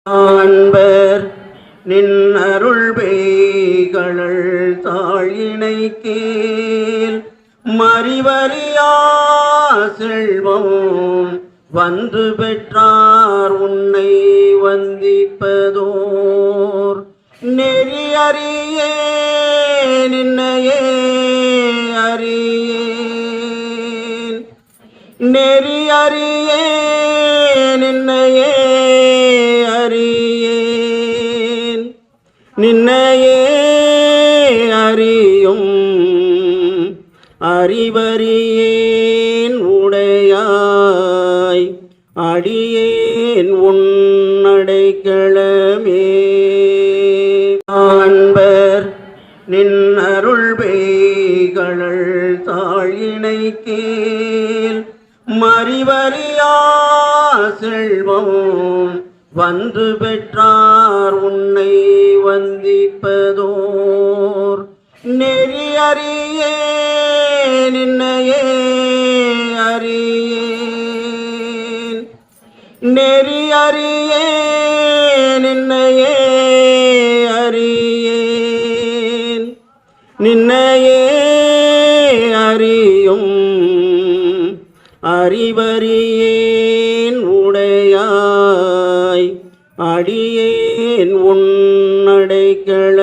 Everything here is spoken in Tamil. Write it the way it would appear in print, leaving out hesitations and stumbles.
அன்பர் நின் அருள் பெய்கழல் தாழினை கீழ் மறிவறியா செல்வம் வந்து பெற்றார் உன்னை வந்திப்பதோர் நெறியறியே நின்னையே அறியேன் நெறியறியே நின்னையே அறியேன் நின்னையே அறியும் அறிவறியேன் உடையாய் அடியேன் உன்னடைக்கலமே. அன்பர் நின் அருள் பெய்கழல் தாழினை கீழ் மறிவறியா செல்வம் வந்து பெற்றார் உன்னை வந்திப்பதோர் நெறியறியே நின்னையே அறியேன் நெறியறியே நின்னையே அறியேன் நின்னையே அறியும் அறிவறியேன் உடையாய் அடியேன் உன்னடைக்கல